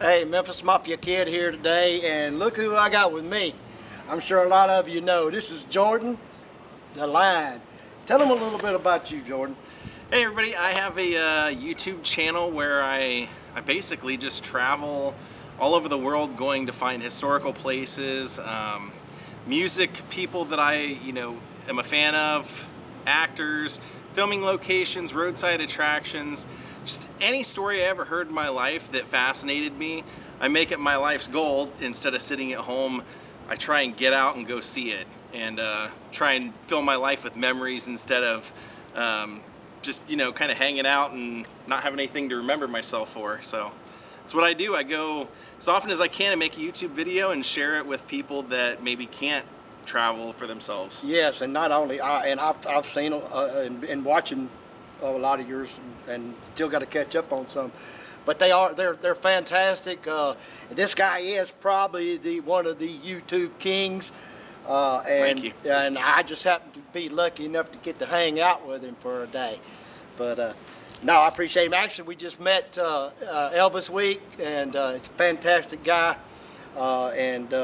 Hey, Memphis Mafia Kid here today, and look who I got with me. I'm sure a lot of you know. This is Jordan, the Lion. Tell them a little bit about you, Jordan. Hey everybody, I have a YouTube channel where I basically just travel all over the world going to find historical places, music people that I am a fan of, actors, filming locations, roadside attractions, just any story I ever heard in my life that fascinated me. I make it my life's goal. Instead of sitting at home, I try and get out and go see it, and try and fill my life with memories instead of just kind of hanging out and not having anything to remember myself for. So that's what I do. I go as often as I can and make a YouTube video and share it with people that maybe can't travel for themselves. Yes, and not only I've seen and watching a lot of yours, and still got to catch up on some. But they're fantastic. This guy is probably one of the YouTube kings. Thank you. And I just happen to be lucky enough to get to hang out with him for a day. But no, I appreciate him. Actually, we just met Elvis week, and he's a fantastic guy. And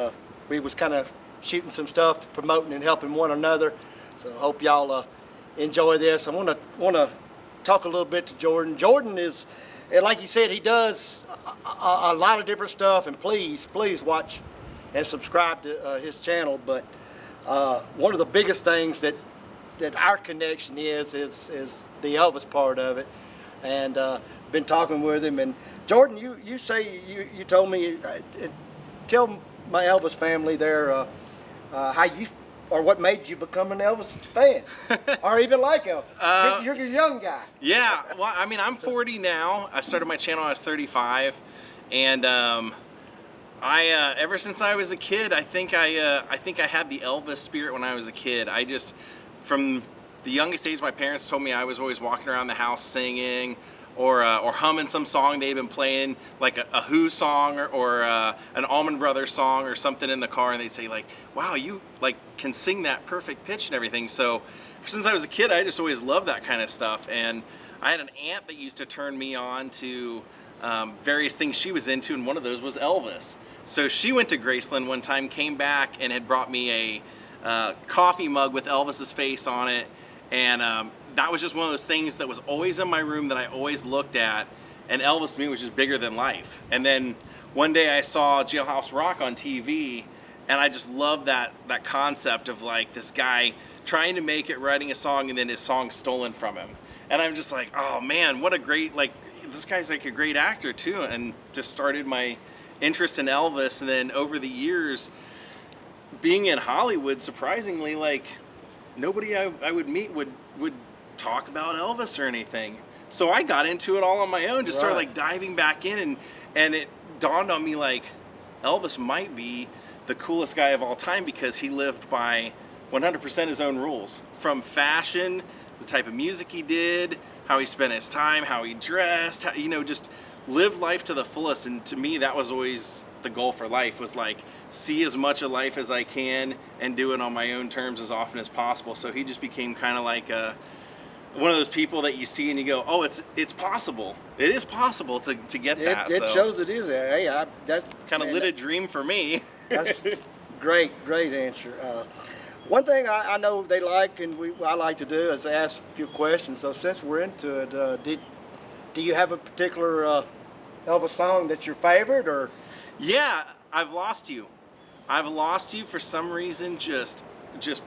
we was kind of shooting some stuff, promoting and helping one another. So I hope y'all enjoy this. I want to talk a little bit to Jordan. Jordan is, like you said, he does a lot of different stuff, and please watch and subscribe to his channel. But one of the biggest things that our connection is the Elvis part of it, and been talking with him. And Jordan, you say you told me, tell my Elvis family there how you, or what made you become an Elvis fan, or even like Elvis. You're a young guy. Yeah, well, I mean, I'm 40 now. I started my channel when I was 35, and ever since I was a kid, I think I had the Elvis spirit when I was a kid. From the youngest age, my parents told me I was always walking around the house singing or humming some song they'd been playing, like a Who song or an Allman Brothers song or something in the car, and they'd say like, "Wow, you can sing that perfect pitch and everything." So since I was a kid, I just always loved that kind of stuff. And I had an aunt that used to turn me on to various things she was into, and one of those was Elvis. So she went to Graceland one time, came back, and had brought me a coffee mug with Elvis's face on it, and that was just one of those things that was always in my room that I always looked at, and Elvis to me was just bigger than life. And then one day I saw Jailhouse Rock on TV, and I just loved that concept of like this guy trying to make it, writing a song, and then his song stolen from him. And I'm just like, oh man, what a great, this guy's like a great actor too, and just started my interest in Elvis. And then over the years, being in Hollywood, surprisingly, nobody I would meet would talk about Elvis or anything. So I got into it all on my own, just started diving back in, and it dawned on me Elvis might be the coolest guy of all time because he lived by 100% his own rules. From fashion, the type of music he did, how he spent his time, how he dressed, just live life to the fullest. And to me, that was always the goal for life, was see as much of life as I can and do it on my own terms as often as possible. So he just became kind of like one of those people that you see and you go, oh, it's possible. It is possible to get that. It shows it is. Hey, that kind of lit a dream for me. That's great answer. One thing I know they like, and I like to do, is ask a few questions. So since we're into it, do you have a particular Elvis song that's your favorite, or? Yeah, I've Lost You. I've Lost You for some reason just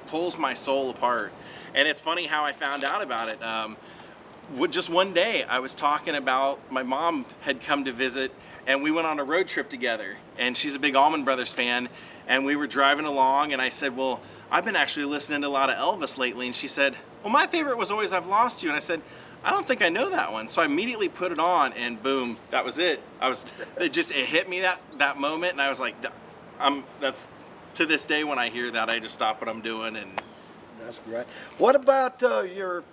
pulls my soul apart. And it's funny how I found out about it. Just one day I was talking about, my mom had come to visit, and we went on a road trip together, and she's a big Allman Brothers fan, and we were driving along, and I said, well, I've been actually listening to a lot of Elvis lately. And she said, well, my favorite was always I've Lost You. And I said, I don't think I know that one. So I immediately put it on, and boom, that was it. It hit me that moment, and I was like, that's, to this day when I hear that, I just stop what I'm doing. And that's great. What about your,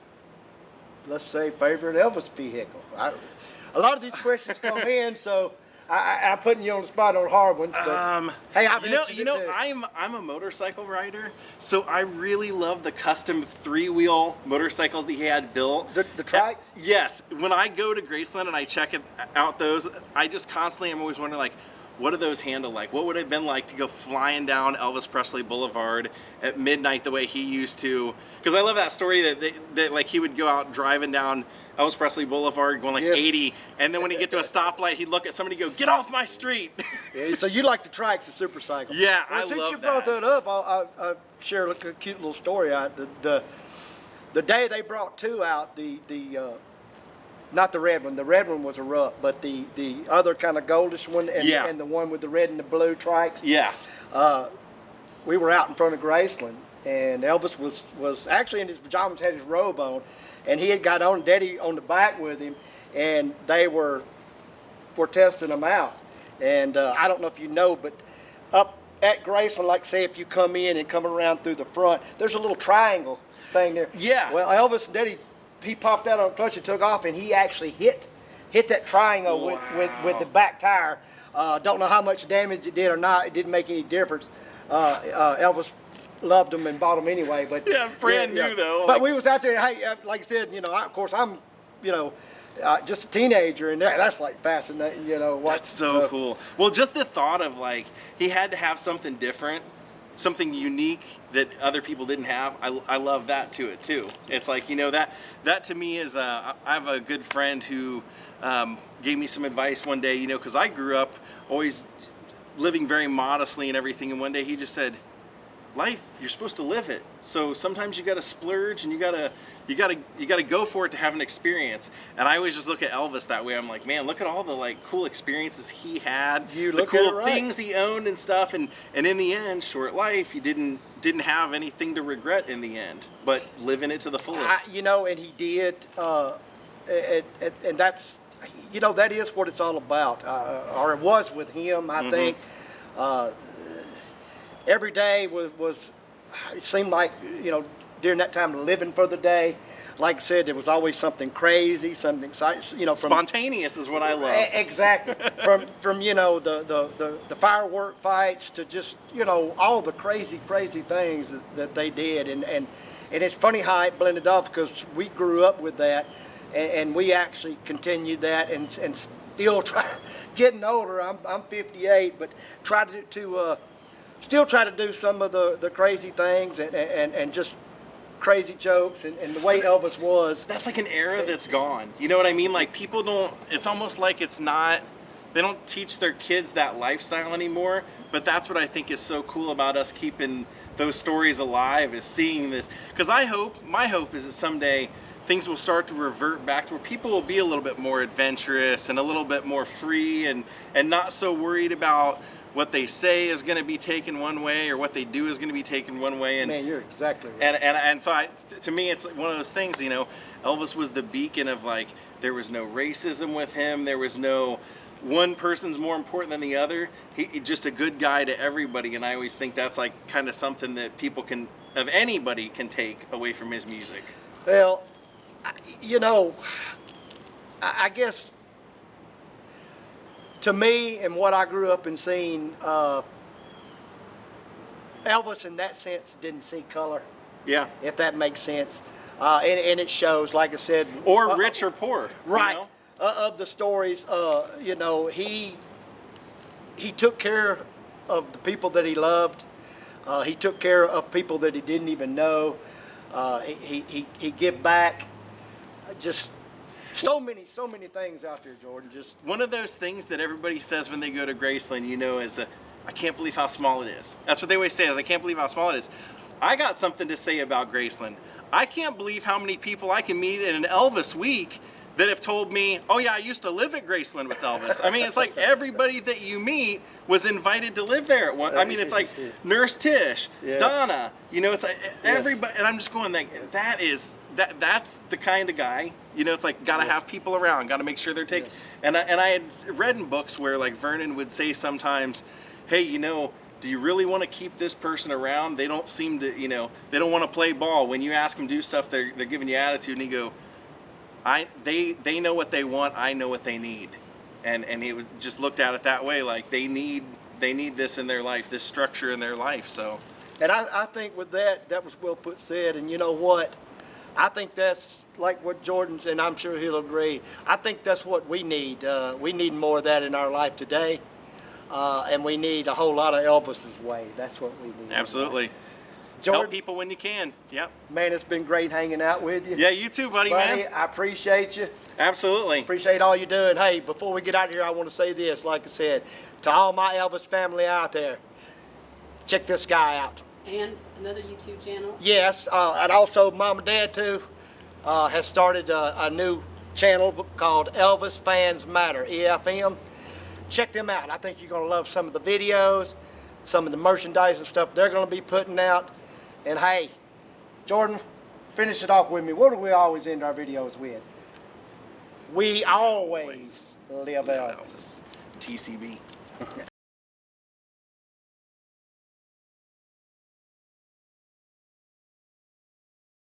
let's say, favorite Elvis vehicle? A lot of these questions come in, so I'm putting you on the spot on hard ones, but hey, I'm I'm a motorcycle rider, so I really love the custom 3-wheel motorcycles that he had built. The trikes? Yes. When I go to Graceland and I check out those, I just constantly am always wondering, like, what do those handle like? What would it have been like to go flying down Elvis Presley Boulevard at midnight the way he used to? Because I love that story that like he would go out driving down Elvis Presley Boulevard going like 80, and then when he get to a stoplight, he'd look at somebody and go, "Get off my street!" Yeah, so you like the trikes, the super cycle? Yeah, well, I love that. Since you brought that up, I'll share a cute little story out. The day they brought 2 out, not the red one. The red one was a Rupp, but the other kind of goldish one, and the one with the red and the blue trikes. Yeah. We were out in front of Graceland, and Elvis was actually in his pajamas, had his robe on, and he had got on Daddy on the back with him, and they were testing them out. And I don't know if you know, but up at Graceland, like say if you come in and come around through the front, there's a little triangle thing there. Yeah. Well, Elvis and Daddy, he popped out on the clutch and took off, and he actually hit that triangle with the back tire. Don't know how much damage it did or not. It didn't make any difference. Elvis loved them and bought them anyway. But yeah, brand new though. But we was out there. Hey, like I said, of course I'm, just a teenager, and that's like fascinating. That's so cool. Well, just the thought of like he had to have something different, something unique that other people didn't have. I love that to it too. It's like that to me is I have a good friend who gave me some advice one day. Because I grew up always living very modestly and everything, and one day he just said, life, you're supposed to live it. So sometimes you got to splurge and you got to go for it to have an experience. And I always just look at Elvis that way. I'm like, man, look at all the like cool experiences he had, the cool things he owned and stuff. And in the end, short life, he didn't have anything to regret in the end, but living it to the fullest. And he did, and that's, that is what it's all about, or it was with him. I think every day was it seemed like, during that time, living for the day. Like I said, there was always something crazy, something exciting, spontaneous is what I love. Exactly. from the firework fights to just, all the crazy things that they did. And it's funny how it blended off, because we grew up with that, and we actually continued that, and still getting older. I'm 58, but try to still try to do some of the crazy things and just crazy jokes and the way Elvis was. That's like an era that's gone. You know what I mean? Like people don't, it's almost like they don't teach their kids that lifestyle anymore, but that's what I think is so cool about us keeping those stories alive, is seeing this. Because my hope is that someday things will start to revert back to where people will be a little bit more adventurous and a little bit more free and not so worried about what they say is going to be taken one way or what they do is going to be taken one way. And man, you're exactly right. And so to me, it's one of those things, Elvis was the beacon of like, there was no racism with him. There was no one person's more important than the other. He just a good guy to everybody. And I always think that's like kind of something that anybody can take away from his music. Well, I guess to me and what I grew up and seeing, Elvis in that sense didn't see color. Yeah. If that makes sense. And it shows, like I said. Or rich or poor. Right. Of the stories, he took care of the people that he loved. He took care of people that he didn't even know. He give back. Just so many things out there, Jordan. Just one of those things that everybody says when they go to Graceland, is I can't believe how small it is. That's what they always say, is I can't believe how small it is. I got something to say about Graceland. I can't believe how many people I can meet in an Elvis week that have told me, oh yeah, I used to live at Graceland with Elvis. I mean, it's like everybody that you meet was invited to live there at one. I mean, it's like Nurse Tish, yes. Donna, it's like everybody, and I'm just going like, that's the kind of guy, it's like, gotta have people around, gotta make sure they're taken. Yes. And I had read in books where like Vernon would say sometimes, hey, do you really want to keep this person around? They don't seem to, they don't want to play ball. When you ask them to do stuff, they're giving you attitude, and you go, they know what they want, I know what they need. and he just looked at it that way, like they need this in their life, this structure in their life. So, and I think with that was well put said. And you know what? I think that's like what Jordan's, and I'm sure he'll agree. I think that's what we need. We need more of that in our life today, and we need a whole lot of Elvis's way. That's what we need. absolutely. Jordan, Help people when you can. Yep. man, it's been great hanging out with you. Yeah, you too, buddy, man. I appreciate you. Absolutely. Appreciate all you're doing. Hey, before we get out of here, I want to say this. Like I said, to all my Elvis family out there, check this guy out. And another YouTube channel. Yes, and also Mom and Dad too has started a new channel called Elvis Fans Matter, EFM. Check them out. I think you're going to love some of the videos, some of the merchandise and stuff they're going to be putting out. And hey, Jordan, finish it off with me. What do we always end our videos with? We always live Elvis. TCB.